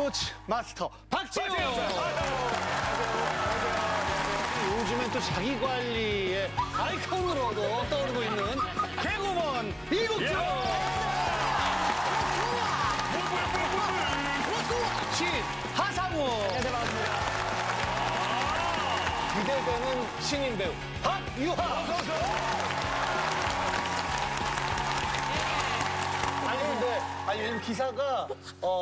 스포츠 마스터 박지훈. 요즘엔 또 자기 관리의 아이콘으로도 떠오르고 있는 개그우먼 이국주. 하상우. 안녕하세요, 반갑습니다. 기대되는 신인 배우 박유하. 어서 오세요. 아니 요즘 기사가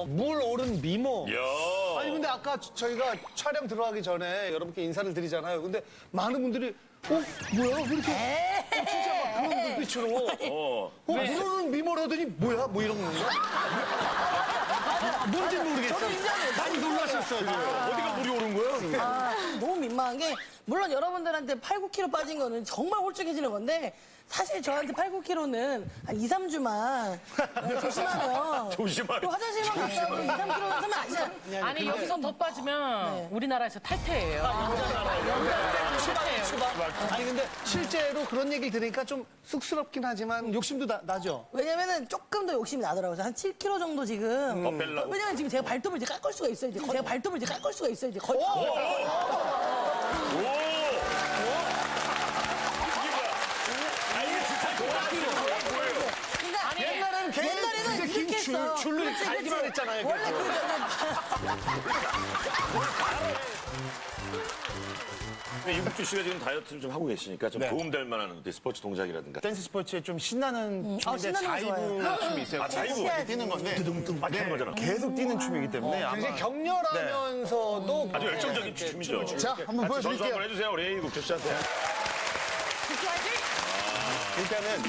물 오른 미모. 야. 아니 근데 아까 저희가 촬영 들어가기 전에 여러분께 인사를 드리잖아요. 근데 많은 분들이 뭐야 왜 이렇게 진짜 막 그런 눈빛으로 물 오른 미모라더니 뭐야 뭐 이런 건가? 뭔지 모르겠어. 많이 놀라셨어요. 어디가 물이 오른 거야? 너무 민망한 게 물론 여러분들한테 8, 9kg 빠진 거는 정말 홀쭉해지는 건데 사실 저한테 8, 9kg는 한 2, 3주만 조심하면 조심하면. 또 화장실만 갔다 오고 2, 3kg 하면 아시잖아요. 아니 여기서 더 빠지면 우리나라에서 탈퇴예요. 아니 근데 실제로 그런 얘기를 들으니까 좀 쑥스럽긴 하지만 욕심도 나죠. 왜냐면은 조금 더 욕심이 나더라고요. 한 7kg 정도 지금. 더 빼려고? 왜냐면 지금 제가 발톱을 이제 깎을 수가 있어요. 제가 발톱을 이제 깎을 수가 있어요. 거의. 옛날에는 이제 긴 이렇게 했어. 줄로 그렇지, 갈기만 그렇지. 했잖아요. 원래 이국주 씨가 지금 다이어트를 좀 하고 계시니까 좀 도움될 만한 스포츠 동작이라든가. 댄스 스포츠에 좀 신나는 춤인데 신나는 거 자이브 좋아해요. 춤이 있어요. 아, 자이브. 해야지. 뛰는 건데 두둥둥 막 하는 거잖아. 계속 뛰는 춤이기 때문에 아마 굉장히 격렬하면서도 아주 열정적인 춤이죠. 자, 한번 같이 전수 보여드릴게요. 한번 해주세요, 우리 이국주 씨한테. 일단은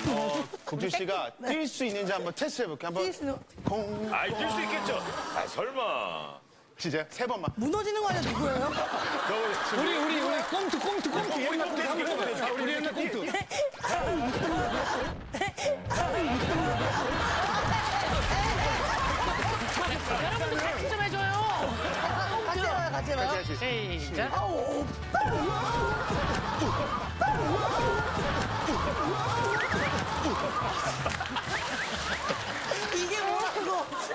국주 씨가 뛸 수 있는지 한번 테스트 해볼게요. 한번 뛸 수는- 공 아이, 뛸 수 있겠죠? 아, 설마. 진짜 세 번만. 무너지는 거 아니야, 누구예요? 우리 꽁트 옛날 꽁트 한번 해보세요. 자, 우리 옛날 꽁트. 여러분들 같이 좀 해줘요. 같이 해봐요. 시작.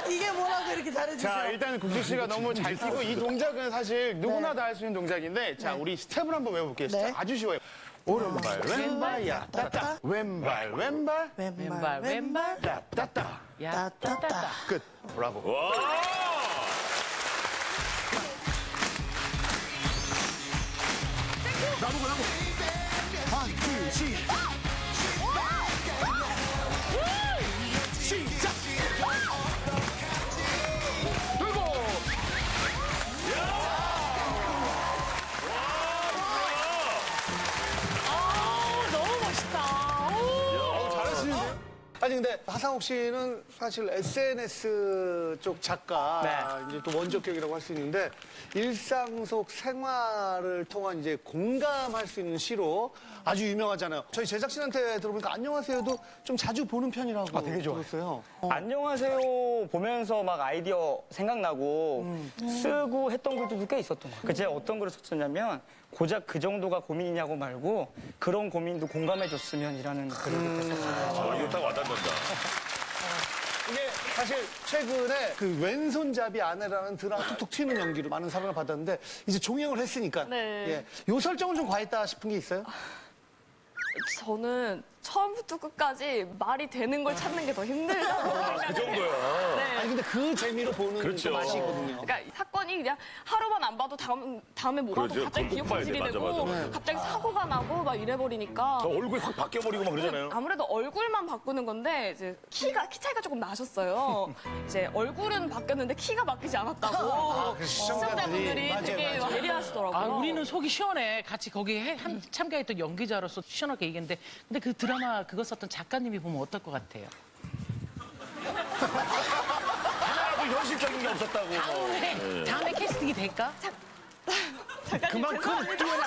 이게 뭐라고 이렇게 잘해주세요. 자, 일단은 국주 씨가 너무 잘 뛰고 이 동작은 사실 누구나 다 할 수 있는 동작인데 자, 우리 스텝을 한번 외워볼게요. 스텝 네. 아주 쉬워요. 오른발 왼발 야따따 왼발 왼발 왼발 왼발 야따따 야따따. 끝. 브라보. 와! 나보고 한, 둘, 시작. 돌고. 너무 멋있다. 잘하시는데요? 아니 근데 하상욱 씨는 사실 SNS 쪽 작가 이제 또 원조격이라고 할 수 있는데 일상 속 생활을 통한 이제 공감할 수 있는 시로 아주 유명하잖아요. 저희 제작진한테 들어보니까 안녕하세요도 좀 자주 보는 편이라고 되게 들었어요. 안녕하세요 보면서 막 아이디어 생각나고 쓰고 했던 글도 꽤 있었던 것 같아요. 제가 어떤 글을 썼었냐면 고작 그 정도가 고민이냐고 말고 그런 고민도 공감해줬으면이라는 글을 그때 썼어요. 이거 딱 와닿는다. 이게 사실 최근에 그 왼손잡이 아내라는 드라마 툭툭 튀는 연기로 많은 사랑을 받았는데 이제 종영을 했으니까 네. 요 설정은 좀 과했다 싶은 게 있어요? 저는 처음부터 끝까지 말이 되는 걸 찾는 게 더 힘들다고 그 정도야. 네. 아니 근데 그 재미로 보는 그렇죠. 또 맛이 있거든요. 그러니까 사건이 그냥 하루만 안 봐도 다음에 못 봐도 그러죠. 갑자기 그건 기억 봐야 돼. 상실이 맞아, 되고 맞아. 갑자기 사고가 나고 막 이래버리니까 얼굴이 확 바뀌어버리고 막 그러잖아요. 아무래도 얼굴만 바꾸는 건데 이제 키 차이가 조금 나셨어요. 이제 얼굴은 바뀌었는데 키가 바뀌지 않았다고 시청자분들이 맞아요, 되게 맞아요. 예리하시더라고요. 아, 우리는 속이 시원해. 같이 거기에 참가했던 연기자로서 시원하게 얘기했는데 근데 그 드라마 그거 썼던 작가님이 보면 어떨 것 같아요? 하나라도 현실적인 게 없었다고. 다음에 캐스팅이 될까? 그만큼 뛰어나.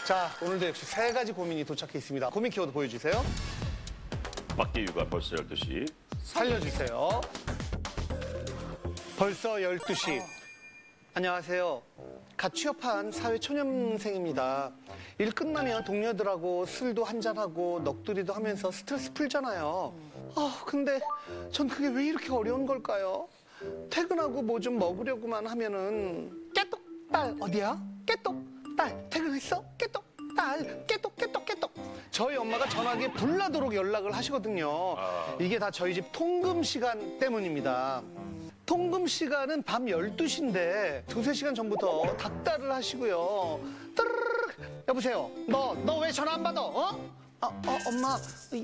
자, 오늘도 역시 세 가지 고민이 도착해 있습니다. 고민 키워드 보여주세요. 박기유가 벌써 12시. 살려주세요. 벌써 12시. 안녕하세요. 갓 취업한 사회 초년생입니다. 일 끝나면 동료들하고 술도 한잔하고 넋두리도 하면서 스트레스 풀잖아요. 근데 전 그게 왜 이렇게 어려운 걸까요? 퇴근하고 뭐 좀 먹으려고만 하면은 깨똑 딸 어디야? 깨똑 딸 퇴근했어? 깨똑 딸 깨똑 깨똑 깨똑 저희 엄마가 전화기에 불나도록 연락을 하시거든요. 이게 다 저희 집 통금 시간 때문입니다. 통금 시간은 밤 12시인데 두세 시간 전부터 닥달을 하시고요. 따르르르 여보세요. 너 왜 전화 안 받아? 엄마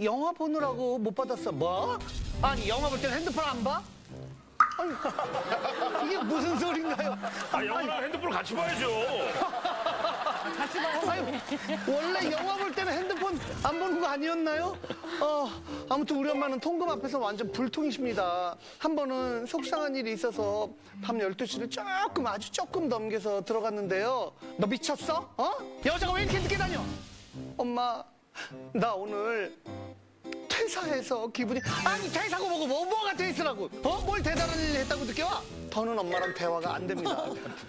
영화 보느라고 못 받았어. 뭐? 아니 영화 볼 때는 핸드폰 안 봐? 아니 이게 무슨 소린가요? 영화랑 핸드폰을 같이 봐야죠. 아유, 원래 영화 볼 때는 핸드폰 안 보는 거 아니었나요? 아무튼 우리 엄마는 통금 앞에서 완전 불통이십니다. 한 번은 속상한 일이 있어서 밤 12시를 아주 조금 넘겨서 들어갔는데요. 너 미쳤어? 여자가 왜 이렇게 늦게 다녀? 엄마, 나 오늘 퇴사해서 기분이 아니 퇴사고 뭐가 퇴사라고 뭘 대단한 일 했다고 늦게 와? 더는 엄마랑 대화가 안 됩니다.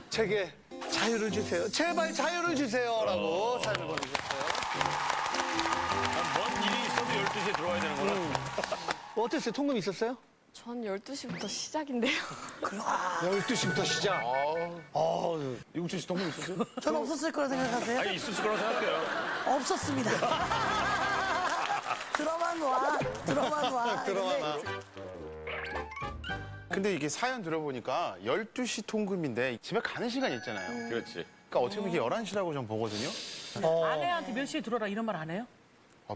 제게 자유를 주세요. 제발 자유를 주세요라고 사연을 보내주셨어요. 뭔 일이 있어도 12시에 들어와야 되는 거라. 어땠어요? 통금 있었어요? 전 12시부터 시작인데요. 12시부터 시작. 이국진 씨 통금 있었어요? 전 없었을 거라 생각하세요? 아니, 있었을 거라고 생각해요. 없었습니다. 들어만 와. 근데 이게 사연 들어보니까 12시 통금인데 집에 가는 시간이 있잖아요. 그렇지. 그러니까 어떻게 보면 이게 11시라고 좀 보거든요. 아내한테 몇 시에 들어라 이런 말 안 해요?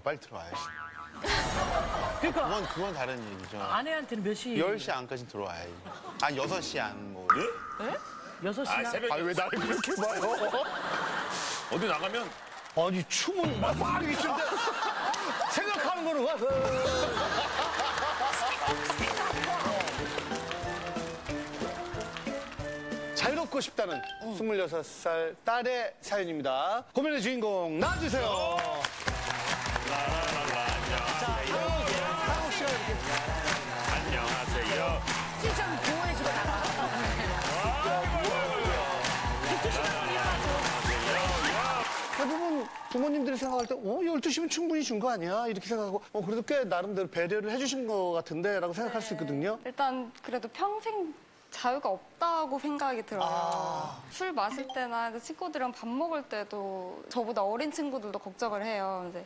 빨리 들어와야지. 그러니까 그건 다른 얘기죠. 아내한테는 몇 시? 10시 안까지 들어와야지. 6시 안 뭐. 6시나? 새벽. 왜 나를 그렇게 봐요? 어디 나가면 아니 춤은 막 이렇게 추는데 생각하는 거는 와. 자유롭고 싶다는 26살 딸의 사연입니다. 고민의 주인공 나와주세요. 상욱 씨가 이렇게 안녕하세요. 시점 보호해주고 나가. 대부분 부모님들이 생각할 때 12시면 충분히 준 거 아니야? 이렇게 생각하고 그래도 꽤 나름대로 배려를 해주신 것 같은데 라고 생각할 수 있거든요. 일단 그래도 평생 자유가 없다고 생각이 들어요. 술 마실 때나 이제 친구들이랑 밥 먹을 때도 저보다 어린 친구들도 걱정을 해요. 이제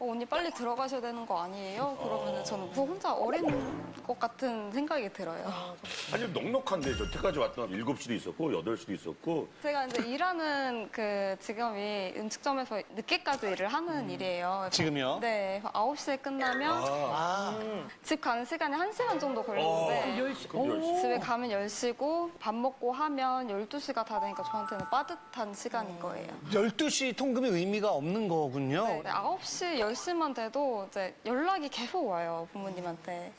언니 빨리 들어가셔야 되는 거 아니에요? 그러면은 저는 그 혼자 어린 것 같은 생각이 들어요. 아니, 넉넉한데 여태까지 왔던 7시도 있었고 8시도 있었고. 제가 이제 일하는 그 직업이 음식점에서 늦게까지 일을 하는 일이에요. 지금요? 네, 9시에 끝나면 집 가는 시간이 1시간 정도 걸리는데 10시. 집에 가면 10시고 밥 먹고 하면 12시가 다 되니까 저한테는 빠듯한 시간인 거예요. 12시 통금이 의미가 없는 거군요. 네, 9시, 10시만 돼도 이제 연락이 계속 와요, 부모님한테.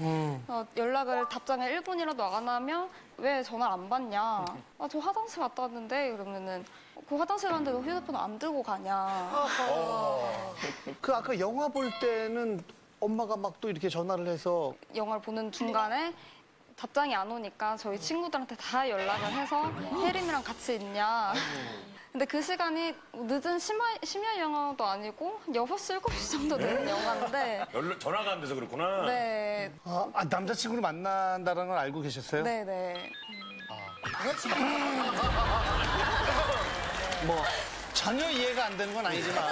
연락을 답장을 1분이라도 안 하면 왜 전화를 안 받냐? 저 화장실 갔다 왔는데 그러면은 그 화장실 갔는데 너 휴대폰 안 들고 가냐? 그 아까 영화 볼 때는 엄마가 막 또 이렇게 전화를 해서 영화를 보는 중간에 답장이 안 오니까 저희 친구들한테 다 연락을 해서 혜림이랑 같이 있냐. 근데 그 시간이 늦은 심야 영화도 아니고 6시, 7시 정도 되는 영화인데 전화가 안 돼서 그렇구나. 네, 남자친구를 만난다는 걸 알고 계셨어요? 네. 뭐 전혀 이해가 안 되는 건 아니지만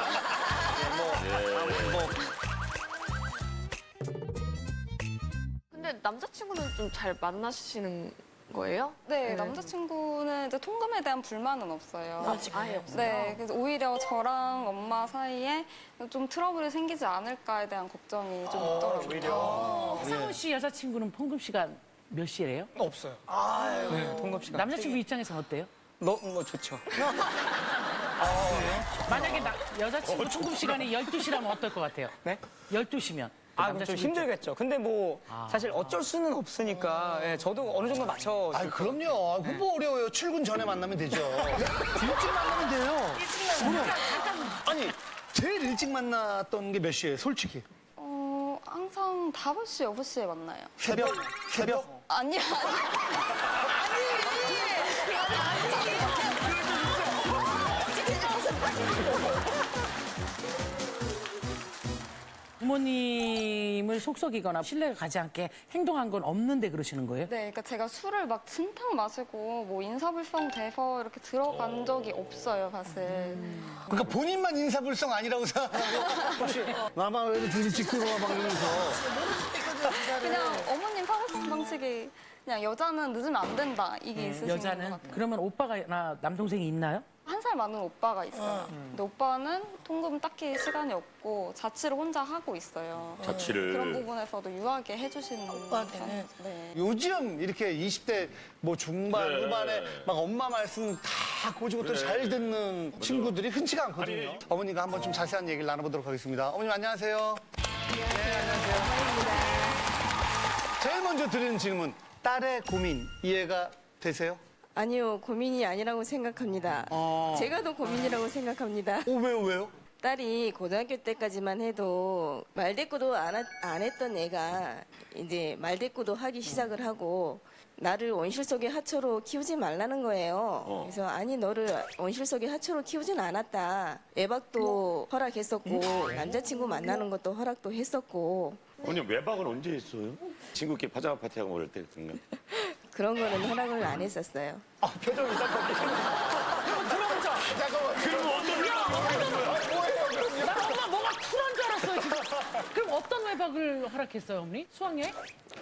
근데 남자친구는 좀 잘 만나시는 거예요? 네, 남자친구는 이제 통금에 대한 불만은 없어요. 아예 없어요? 네, 그래서 오히려 저랑 엄마 사이에 좀 트러블이 생기지 않을까에 대한 걱정이 좀 있더라고요. 상훈 씨 여자친구는 통금 시간 몇 시래요? 없어요. 네, 통금 시간. 남자친구 입장에서는 어때요? 뭐 좋죠. 만약에 여자친구 통금 시간이 12시라면 어떨 것 같아요? 네? 12시면. 그럼 좀 힘들겠죠. 근데 뭐 사실 어쩔 수는 없으니까 저도 어느 정도 맞춰. 그럼요. 뭐 어려워요. 출근 전에 만나면 되죠. 일찍 만나면 돼요. 그럼. 아니 제일 일찍 만났던 게 몇 시예요? 솔직히. 항상 5시, 6시에 만나요. 새벽? 아니요. 부모님 작가님을 속썩이거나 신뢰가 가지 않게 행동한 건 없는데 그러시는 거예요? 네, 그러니까 제가 술을 막 진탕 마시고 뭐 인사불성 돼서 이렇게 들어간 적이 없어요, 사실. 그러니까 본인만 인사불성 아니라고 생각하고 혹시 나만 왜 둘이 찍히고 막 이러면서 그냥 어머님 사고싶은 방식이 그냥 여자는 늦으면 안 된다 이게 있으신 것 여자는? 같아요. 그러면 오빠가 남동생이 있나요? 1살 많은 오빠가 있어요. 근데 오빠는 통금 딱히 시간이 없고 자취를 혼자 하고 있어요. 자취를. 그런 부분에서도 유하게 해주시는 오빠한테는? 편이죠. 네. 요즘 이렇게 20대 뭐 중반 네. 후반에 막 엄마 말씀 다 고지고대로 잘 듣는 친구들이 흔치가 않거든요. 아니, 어머니가 한번 좀 자세한 얘기를 나눠보도록 하겠습니다. 어머님 안녕하세요. 안녕하세요. 제일 먼저 드리는 질문. 딸의 고민 이해가 되세요? 아니요, 고민이 아니라고 생각합니다. 제가 더 고민이라고 생각합니다. 왜요? 딸이 고등학교 때까지만 해도 말대꾸도 안 했던 애가 이제 말대꾸도 하기 시작을 하고 나를 온실 속의 하초로 키우지 말라는 거예요. 그래서 아니 너를 온실 속의 하초로 키우진 않았다. 외박도 허락했었고 남자친구 만나는 것도 허락도 했었고 언니 외박은 언제 했어요? 친구끼리 파자마 파티하고 그럴 때 그런가? 그런 거는 허락을 안 했었어요. 표정이 잠깐만. 들어보자. 잠깐만. 그럼 어떤 나 엄마 뭐가 쿨한 줄 알았어요, 지금. 그럼 어떤 외박을 허락했어요, 어머니? 수학여행?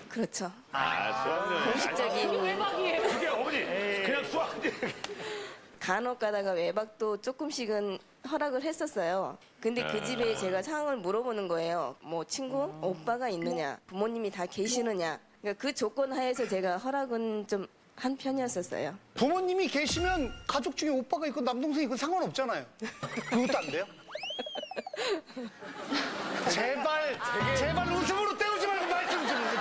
그렇죠. 수학여행. 공식적인 외박이에요. 그게 어머니 그냥 수학여행. 간혹 가다가 외박도 조금씩은 허락을 했었어요. 근데 그 집에 제가 상황을 물어보는 거예요. 뭐 친구, 오빠가 있느냐, 부모님이 다 계시느냐. 그러니까 그 조건 하에서 제가 허락은 좀 한 편이었었어요. 부모님이 계시면 가족 중에 오빠가 있고 남동생이 있고 상관없잖아요. 그것도 안 돼요? 제발 웃음으로 때우지 말고 말씀 좀 해주세요.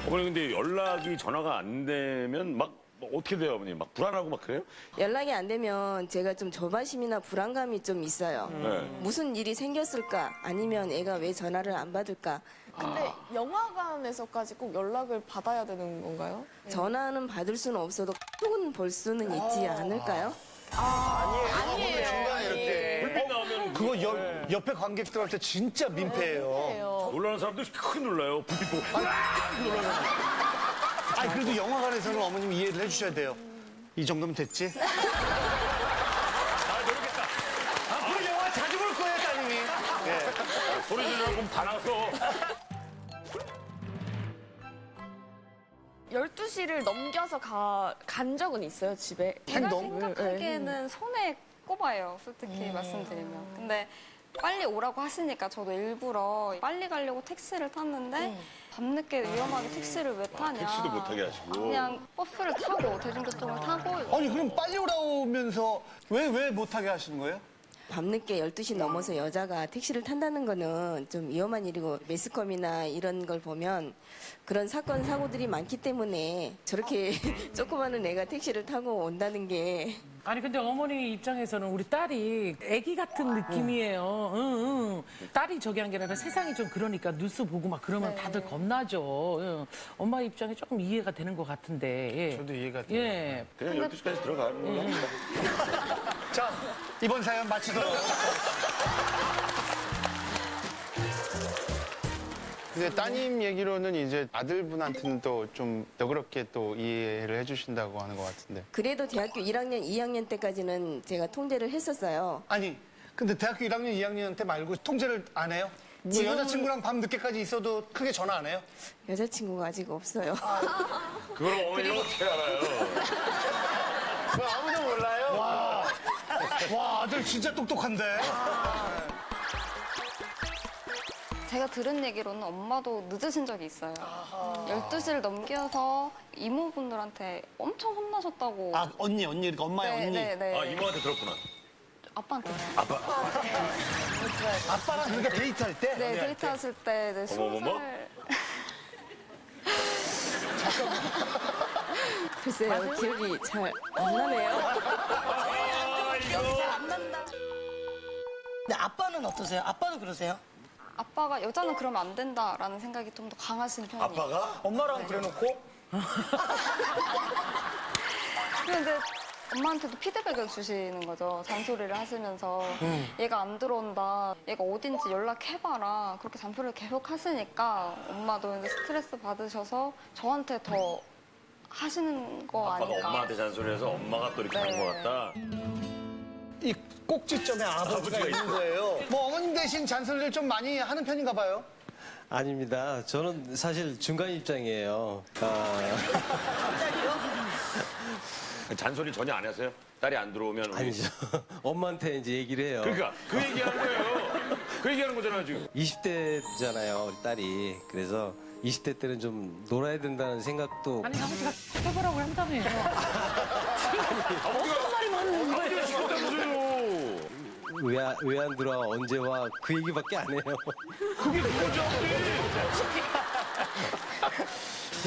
어머니 근데 연락이 전화가 안 되면 막 어떻게 돼요, 어머니? 막 불안하고 막 그래요? 연락이 안 되면 제가 좀 조바심이나 불안감이 좀 있어요. 네. 무슨 일이 생겼을까? 아니면 애가 왜 전화를 안 받을까? 근데 영화관에서까지 꼭 연락을 받아야 되는 건가요? 전화는 받을 수는 없어도 톡은 볼 수는 있지 않을까요? 중간에 이렇게. 불빛 나오면 그거 옆에 관객들한테 진짜 민폐예요. 놀라는 사람들이 크게 놀라요. 불빛 보고. 아니, 그래도 영화관에서는 어머님 이해를 해주셔야 돼요. 이 정도면 됐지? 앞으로 영화 자주 볼 거예요, 따님이. 예. 소리 지르는 건 다 나서. 12시를 넘겨서 간 적은 있어요, 집에? 행동? 생각하기에는 손에 꼽아요, 솔직히 말씀드리면. 근데 빨리 오라고 하시니까 저도 일부러 빨리 가려고 택시를 탔는데 밤늦게 위험하게 택시를 왜 타냐. 택시도 못 타게 하시고. 그냥 버스를 타고 대중교통을 타고 아니, 그럼 빨리 오라오면서 왜 못하게 하시는 거예요? 밤늦게 12시 넘어서 여자가 택시를 탄다는 거는 좀 위험한 일이고 매스컴이나 이런 걸 보면 그런 사건, 사고들이 많기 때문에 저렇게 조그마한 애가 택시를 타고 온다는 게 아니 근데 어머니 입장에서는 우리 딸이 아기 같은 느낌이에요. 응. 딸이 저기 한 게 아니라 세상이 좀 그러니까 뉴스 보고 막 그러면 다들 겁나죠. 응. 엄마 입장에 조금 이해가 되는 것 같은데. 예. 저도 이해가 돼요. 예. 그냥 12시까지 들어가는 걸로 합시다. 자, 이번 사연 마치도록. 근데 따님 얘기로는 이제 아들분한테는 또 좀 너그럽게 또 이해를 해주신다고 하는 것 같은데. 그래도 대학교 1학년, 2학년 때까지는 제가 통제를 했었어요. 아니, 근데 대학교 1학년, 2학년 때 말고 통제를 안 해요? 뭐 지금- 여자친구랑 밤 늦게까지 있어도 크게 전화 안 해요? 여자친구가 아직 없어요. 그걸 어머니가 어떻게 알아요? 그거 아무도 몰라요? 와, 아들 진짜 똑똑한데? 제가 들은 얘기로는 엄마도 늦으신 적이 있어요. 12시를 넘겨서 이모분들한테 엄청 혼나셨다고. 아, 언니, 그러니까 엄마의 언니. 네. 아, 이모한테 들었구나. 아빠한테. 아빠랑 그러니까 데이트할 때? 네, 데이트하실 때 이제 어머머머? 20살. 글쎄요, 기억이 잘 안 나네요. 근데 아빠는 어떠세요? 아빠도 그러세요? 아빠가 여자는 그러면 안 된다라는 생각이 좀 더 강하신 편이에요. 아빠가? 엄마랑 그래 놓고? 근데 엄마한테도 피드백을 주시는 거죠. 잔소리를 하시면서 얘가 안 들어온다. 얘가 어딘지 연락해봐라. 그렇게 잔소리를 계속 하시니까 엄마도 이제 스트레스 받으셔서 저한테 더 하시는 거 아빠가 아닐까. 엄마한테 잔소리해서 엄마가 또 이렇게 하는 것 같다. 이 꼭지점에 아버지가 있는 거예요. 뭐 어머님 대신 잔소리를 좀 많이 하는 편인가 봐요. 아닙니다. 저는 사실 중간 입장이에요. 잔소리 전혀 안 하세요? 딸이 안 들어오면 우리... 아니죠. 엄마한테 이제 얘기를 해요. 그러니까 그 얘기하는 거예요. 그 얘기하는 거잖아요 지금. 20대잖아요, 우리 딸이. 그래서 20대 때는 좀 놀아야 된다는 생각도. 아니 아버지가 해보라고 한다며요. 어떤 말이 많은 거예요? 아버지가 시켰다면서요. 왜 안 들어와, 언제 와, 그 얘기밖에 안 해요. 그게 그거죠.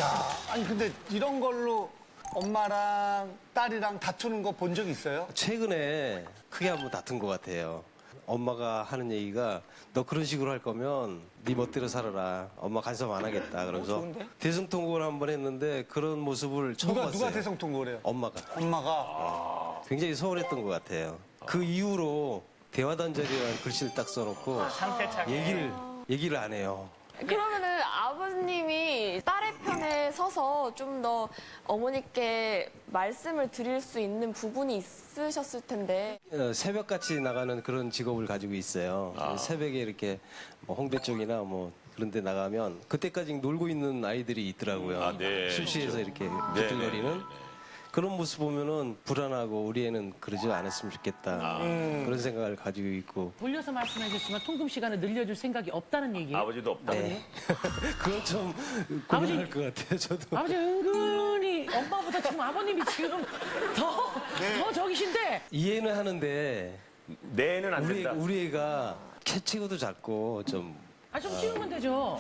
야, 아니 근데 이런 걸로 엄마랑 딸이랑 다투는 거 본 적 있어요? 최근에 크게 한번 다툰 것 같아요. 엄마가 하는 얘기가 너 그런 식으로 할 거면 네 멋대로 살아라. 엄마 간섭 안 하겠다. 그러면서 대성통곡을 한번 했는데 그런 모습을 처음 봤어요. 누가 대성통곡을 해요? 엄마가. 엄마가. 굉장히 서운했던 것 같아요. 그 이후로 대화단절이라는 글씨를 딱 써놓고 상태차게. 얘기를 안 해요. 그러면은 아버님이 딸의 편에 서서 좀 더 어머니께 말씀을 드릴 수 있는 부분이 있으셨을 텐데. 새벽같이 나가는 그런 직업을 가지고 있어요. 새벽에 이렇게 뭐 홍대 쪽이나 뭐 그런 데 나가면 그때까지 놀고 있는 아이들이 있더라고요. 아, 네. 술 취해서 이렇게 네, 비틀거리는. 네, 그런 모습 보면은 불안하고 우리 애는 그러지 않았으면 좋겠다. 그런 생각을 가지고 있고. 돌려서 말씀하셨지만 통금 시간을 늘려줄 생각이 없다는 얘기예요. 아버지도 없다. 네. 그건 좀 고민할 것 같아요, 저도. 아버지 은근히 엄마보다 지금 아버님이 지금 더 저기신데 이해는 하는데 내는 안 된다. 우리 애가 체구도 작고 좀 좀 키우면 되죠.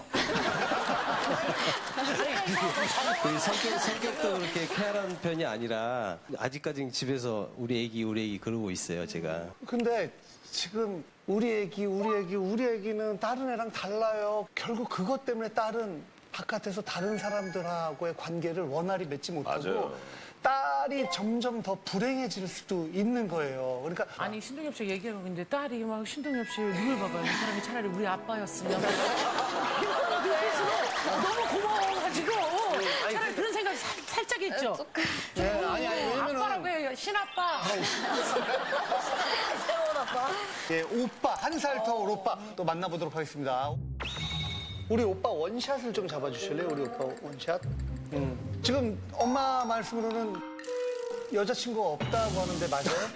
그 성격도 그렇게 쾌활한 편이 아니라 아직까지 집에서 우리 애기 그러고 있어요, 제가. 근데 지금 우리 애기는 다른 애랑 달라요. 결국 그것 때문에 딸은 바깥에서 다른 사람들하고의 관계를 원활히 맺지 못하고 맞아요. 딸이 점점 더 불행해질 수도 있는 거예요. 그러니까 아니 신동엽 씨 얘기하고 있는데 딸이 막 신동엽 씨 눈을 봐봐요. 이 사람이 차라리 우리 아빠였으면 이거는 눈빛으로 너무 고마워가지고 차라리 그런 생각이 살짝 있죠. 네, 아니 왜냐면은 아빠라고 해요. 신아빠. 새로운 아빠. 예, 오빠 한 살 더 올 오빠 또 만나보도록 하겠습니다. 우리 오빠 원샷을 좀 잡아주실래요? 우리 오빠 원샷. 지금 엄마 말씀으로는 여자친구가 없다고 하는데 맞아요?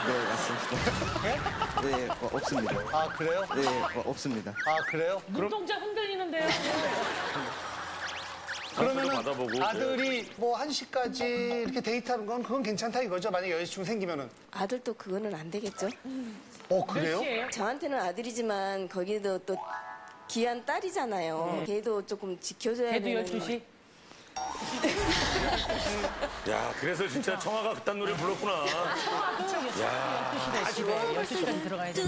네, 맞습니다. 네, 없습니다. 아 그래요? 네, 없습니다. 아 그래요? 눈동자 흔들리는데요. 그러면은 받아보고. 아들이 뭐 1시까지 이렇게 데이트하는 건 그건 괜찮다 이거죠? 만약에 여자친구 생기면은. 아들도 그거는 안 되겠죠? 어 그래요? 몇 시예요? 저한테는 아들이지만 거기도 또 귀한 딸이잖아요. 걔도 조금 지켜줘야 걔도 되는. 12시? 야, 그래서 진짜 청아가 그딴 노래 불렀구나. 12시대 집에 12시까지 들어가야 돼.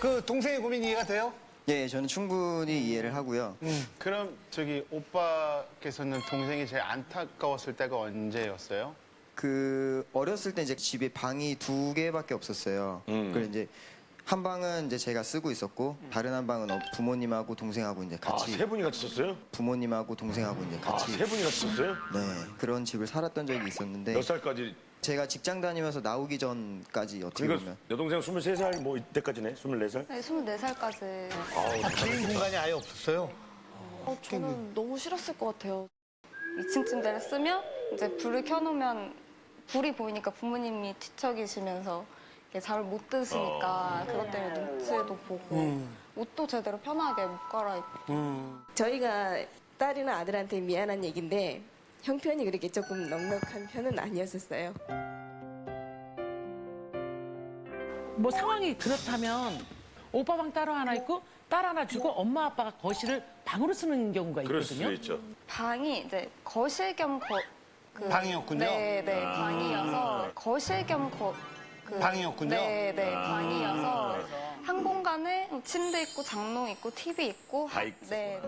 그 동생의 고민 이해가 돼요? 예, 저는 충분히 이해를 하고요. 그럼 저기 오빠께서는 동생이 제일 안타까웠을 때가 언제였어요? 그 어렸을 때 이제 집에 방이 2개밖에 없었어요. 그래서 이제 한 방은 이제 제가 쓰고 있었고 다른 한 방은 부모님하고 동생하고 이제 아, 같이 세 분이 같이 썼어요? 부모님하고 동생하고 이제 아, 같이 세 분이 같이 썼어요? 네, 그런 집을 살았던 적이 있었는데 몇 살까지? 제가 직장 다니면서 나오기 전까지 어떻게 그러니까 보면 여동생 23살 뭐 이때까지네? 24살? 네, 24살까지. 아, 개인 공간이 아예 없었어요? 저는 너무 싫었을 것 같아요. 2층 침대를 쓰면 이제 불을 켜놓으면 불이 보이니까 부모님이 뒤척이시면서 이렇게 잠을 못 드시니까 그것 때문에 눈치도 보고 옷도 제대로 편하게 못 갈아입고. 저희가 딸이나 아들한테 미안한 얘기인데 형편이 그렇게 조금 넉넉한 편은 아니었었어요. 뭐 상황이 그렇다면 오빠 방 따로 하나 있고 딸 하나 주고 엄마 아빠가 거실을 방으로 쓰는 경우가 그럴 수도 있거든요. 있죠. 방이 이제 거실 겸 방이었군요? 네, 방이어서 거실 겸 방이었군요. 네, 방이어서 한 공간에 침대 있고 장롱 있고 TV 있고 다 있고. 네.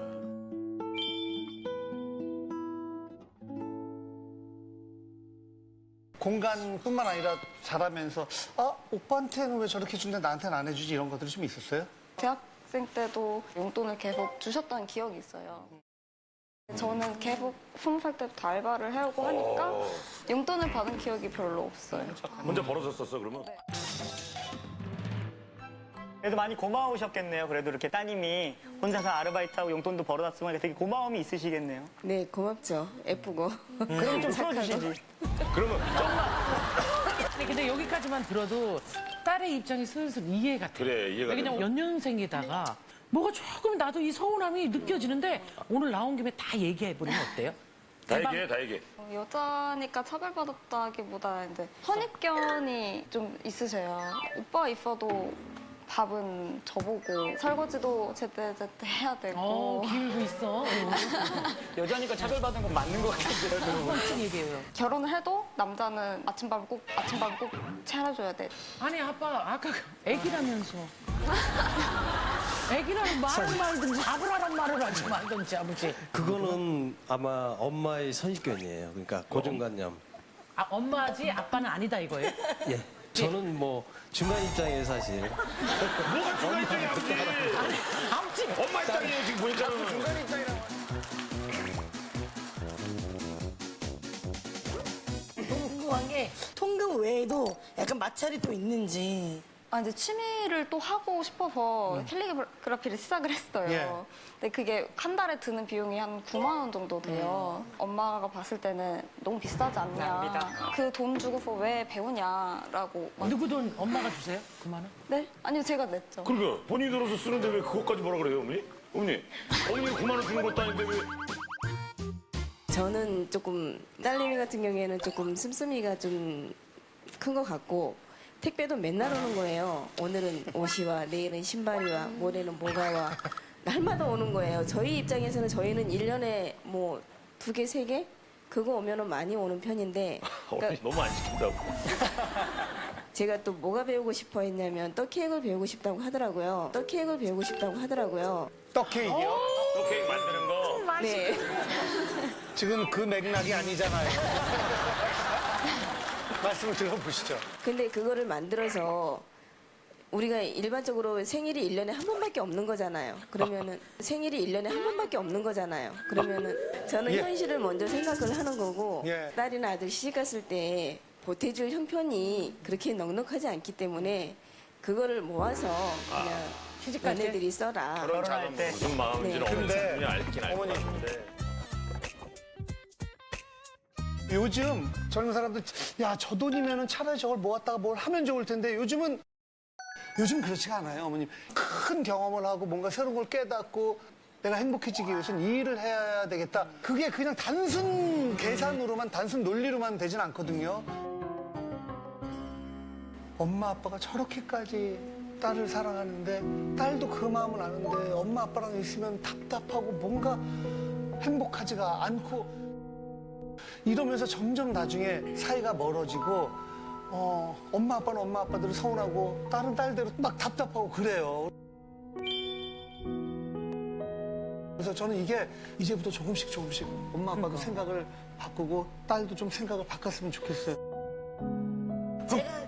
공간뿐만 아니라 자라면서 오빠한테는 왜 저렇게 준대 나한테는 안 해주지 이런 것들이 좀 있었어요? 대학생 때도 용돈을 계속 주셨던 기억이 있어요. 저는 계속 20살 때부터 알바를 해오고 하니까 용돈을 받은 기억이 별로 없어요. 먼저 벌어졌었어 그러면? 네. 그래도 많이 고마우셨겠네요. 그래도 이렇게 따님이 혼자서 아르바이트하고 용돈도 벌어놨으면 되게 고마움이 있으시겠네요. 네, 고맙죠. 예쁘고. 그럼 좀 풀어주시지. 그러면 아니, 근데 여기까지만 들어도 딸의 입장이 슬슬 이해가 돼. 그래 이해가 그냥 돼. 연년생에다가 뭐가 조금 나도 이 서운함이 느껴지는데 오늘 나온 김에 다 얘기해버리면 어때요? 다 얘기해. 여자니까 차별받았다기보다 이제 선입견이 좀 있으세요. 오빠 있어도 밥은 저보고 설거지도 제때제때 해야 되고 기울고 있어. 여자니까 차별받은 건 맞는 것 같은데요. 뻥친 얘기예요. 결혼을 해도 남자는 아침밥을 꼭 차려줘야 돼. 아니 아빠 아까 애기라면서. 애기라는 말을 말든지 밥을 하란 말을 하지 말든지 아버지. 그거는 아마 엄마의 선입견이에요. 그러니까 고정관념. 아 엄마지 아빠는 아니다 이거예요? 예. 저는 뭐 중간 입장이에요 사실. 뭐가 중간 입장이야 아버지? 아버지. 엄마 입장이에요 지금 보니까는. 너무 궁금한 게 통금 외에도 약간 마찰이 또 있는지. 이제 취미를 또 하고 싶어서 캘리그라피를 시작을 했어요. 예. 근데 그게 한 달에 드는 비용이 한 9만 원 정도 돼요. 엄마가 봤을 때는 너무 비싸지 않냐. 그 돈 주고서 왜 배우냐라고. 누구 돈 엄마가 주세요? 9만 원? 네? 아니요, 제가 냈죠. 그러니까 본인이 들어서 쓰는데 왜 그것까지 뭐라 그래요 어머니? 어머니 9만 원 주는 것도 아닌데 왜? 저는 조금 딸내미 같은 경우에는 조금 씀씀이가 좀 큰 것 같고 택배도 맨날 오는 거예요. 오늘은 옷이 와, 내일은 신발이 와, 모레는 뭐가 와. 날마다 오는 거예요. 저희 입장에서는 저희는 1년에 뭐 2개, 3개? 그거 오면은 많이 오는 편인데. 어머니 너무 안 시킨다고. 제가 또 뭐가 배우고 싶어 했냐면 떡케이크를 배우고 싶다고 하더라고요. 떡케이크를 배우고 싶다고 하더라고요. 떡케이크요? 떡케이크 만드는 거. 네. 지금 그 맥락이 아니잖아요. 말씀을 들어보시죠. 근데 그거를 만들어서 우리가 일반적으로 생일이 1년에 한 번밖에 없는 거잖아요. 그러면은 생일이 1년에 한 번밖에 없는 거잖아요. 그러면은 저는 예. 현실을 먼저 생각을 하는 거고 예. 딸이나 아들 시집 갔을 때 보태줄 형편이 그렇게 넉넉하지 않기 때문에 그거를 모아서 그냥 너네들이 써라. 결혼할 때. 무슨 마음인지는 네. 어머니 근데 충분히 알긴 알 것 어머니. 같은데. 요즘 젊은 사람들 야 저 돈이면은 차라리 저걸 모았다가 뭘 하면 좋을 텐데 요즘 그렇지가 않아요 어머님. 큰 경험을 하고 뭔가 새로운 걸 깨닫고 내가 행복해지기 위해서는 이 일을 해야 되겠다. 그게 그냥 단순 계산으로만 단순 논리로만 되진 않거든요. 엄마 아빠가 저렇게까지 딸을 사랑하는데 딸도 그 마음을 아는데 엄마 아빠랑 있으면 답답하고 뭔가 행복하지가 않고 이러면서 점점 나중에 사이가 멀어지고 엄마 아빠는 엄마 아빠대로 서운하고 딸은 딸대로 막 답답하고 그래요. 그래서 저는 이게 이제부터 조금씩 엄마 아빠도 생각을 바꾸고 딸도 좀 생각을 바꿨으면 좋겠어요. 제가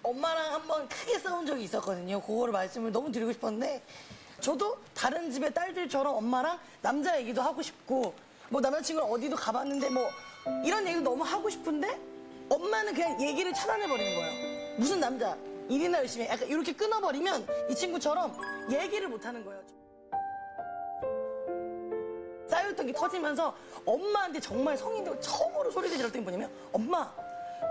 엄마랑 한번 크게 싸운 적이 있었거든요. 그거를 말씀을 너무 드리고 싶었는데 저도 다른 집의 딸들처럼 엄마랑 남자 얘기도 하고 싶고 뭐 남자친구랑 어디도 가봤는데 뭐 이런 얘기도 너무 하고 싶은데 엄마는 그냥 얘기를 차단해버리는 거예요. 무슨 남자 일이나 열심히 해. 약간 이렇게 끊어버리면 이 친구처럼 얘기를 못하는 거예요. 쌓였던 게 터지면서 엄마한테 정말 성인들 처음으로 소리를 질렀던 게 뭐냐면 엄마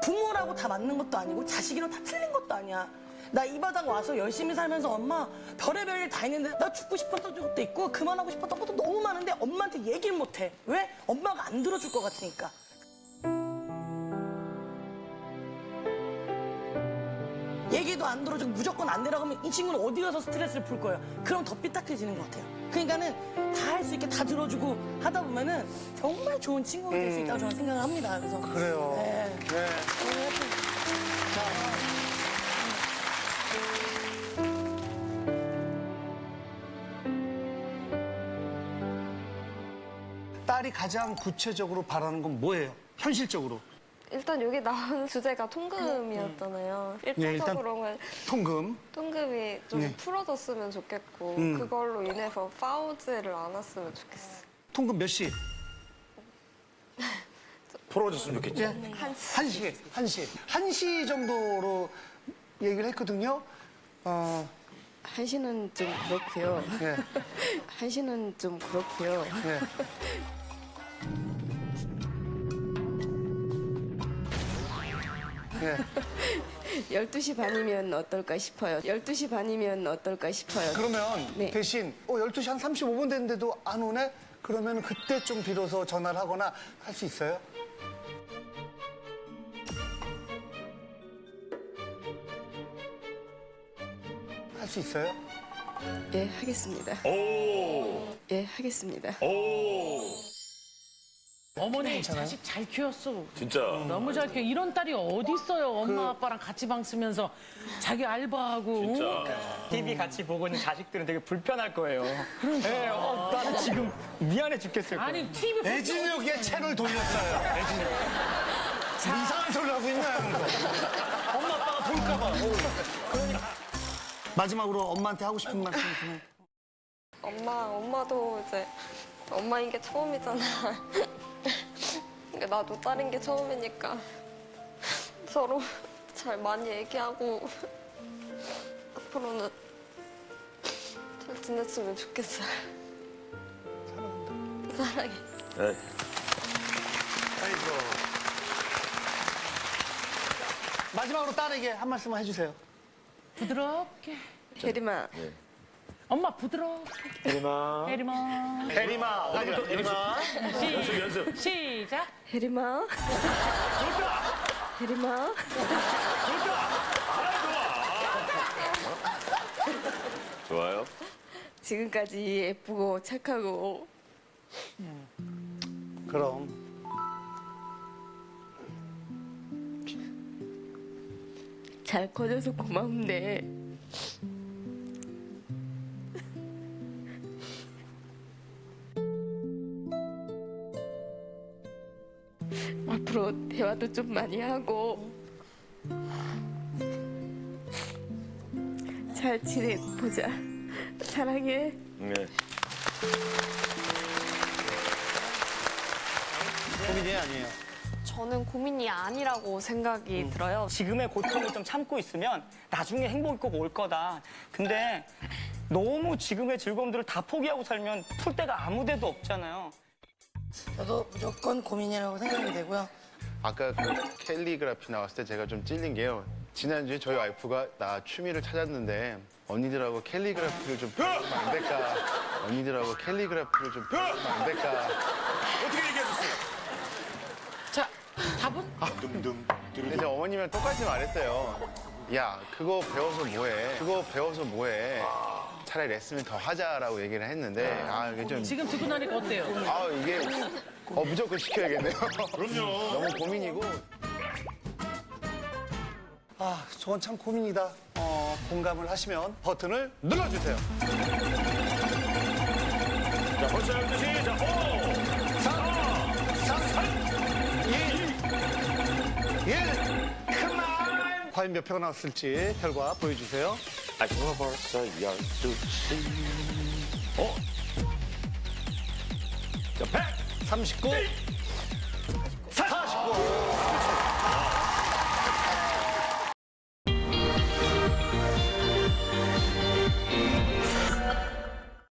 부모라고 다 맞는 것도 아니고 자식이랑 다 틀린 것도 아니야. 나 이 바닥 와서 열심히 살면서 엄마 별의별 일 다 했는데 나 죽고 싶었던 것도 있고 그만하고 싶었던 것도 너무 많은데 엄마한테 얘기를 못해. 왜? 엄마가 안 들어줄 것 같으니까. 얘기도 안 들어주고 무조건 안 되라고 하면 이 친구는 어디 가서 스트레스를 풀 거예요. 그럼 더 삐딱해지는 것 같아요. 그러니까는 다 할 수 있게 다 들어주고 하다 보면은 정말 좋은 친구가 될 수 있다고 저는 생각을 합니다. 그래서 그래요. 네. 네. 오늘 하여튼 자, 딸이 가장 구체적으로 바라는 건 뭐예요? 현실적으로. 일단 여기 나온 주제가 통금이었잖아요. 네, 일단 일차적으로는 통금. 통금이 좀 네. 풀어졌으면 좋겠고 그걸로 인해서 싸우지를 않았으면 좋겠어요. 통금 몇 시? 풀어줬으면 좋겠지. 한 1시. 1시. 1시 정도로 얘기를 했거든요. 1시는 좀 그렇고요. 예. 1시는 좀 그렇고요. 예. 예. 12시 반이면 어떨까 싶어요. 12시 반이면 어떨까 싶어요. 그러면 네. 대신 12시 한 35분 됐는데도 안 오네? 그러면 그때 좀 비로소 전화를 하거나 할 수 있어요? 할 수 있어요? 예, 하겠습니다. 오. 예, 하겠습니다. 오. 어머니 자식 잘 키웠어. 진짜. 너무 잘 키워. 이런 딸이 어디 있어요? 엄마 아빠랑 같이 방 쓰면서 자기 알바하고. 응? 진짜. TV 같이 보고 있는 자식들은 되게 불편할 거예요. 네, 나는 지금 미안해 죽겠을 거예요. 아니 TV 보고 애진혁의 채널 돌렸어요. 애진혁. 이상한 소리 하고 있나요? 엄마 아빠가 볼까봐. 마지막으로 엄마한테 하고 싶은 말씀 있으면. 엄마도 이제 엄마인 게 처음이잖아. 그러니까 나도 딸인 게 처음이니까 서로 잘 많이 얘기하고 앞으로는 잘 지냈으면 좋겠어요. 사랑해. 네. 아이고. 마지막으로 딸에게 한 말씀 해주세요. 부드럽게. 혜림아, 엄마 부드럽게. 혜림아. 혜림아. 대리마. 대리마. 연습. 시작. 혜림아. 혜림아. 좋아요. 지금까지 예쁘고 착하고 그럼. 잘 커져서 고마운데 앞으로 대화도 좀 많이 하고 잘 지내보자. 사랑해. 네. 고민이 아니에요. 저는 고민이 아니라고 생각이 들어요. 지금의 고통을 좀 참고 있으면 나중에 행복이 꼭 올 거다. 근데 너무 지금의 즐거움들을 다 포기하고 살면 풀 데가 아무 데도 없잖아요. 저도 무조건 고민이라고 생각이 되고요. 아까 그 캘리그라피 나왔을 때 제가 좀 찔린 게요. 지난주에 저희 와이프가 나 취미를 찾았는데 언니들하고 캘리그라피를 좀 배우면 안 될까? 언니들하고 캘리그라피를 좀 배우면 안 될까? 어떻게 얘기하셨어요? 자, 답은? 근데 제 어머님이랑 똑같이 말했어요. 야, 그거 배워서 뭐해? 그거 배워서 뭐해? 차라리 레슨을 더 하자라고 얘기를 했는데 이게 좀 지금 듣고 나니까 어때요? 이게 무조건 시켜야겠네요. 그럼요. 너무 고민이고. 저건 참 고민이다. 공감을 하시면 버튼을 눌러주세요. 자, 벌써 12시. 자, 5, 4, 3, 2, 1. 그만! 과연 몇 표가 나왔을지 결과 보여주세요. 아침은 벌써 12시. 자, 100. 39,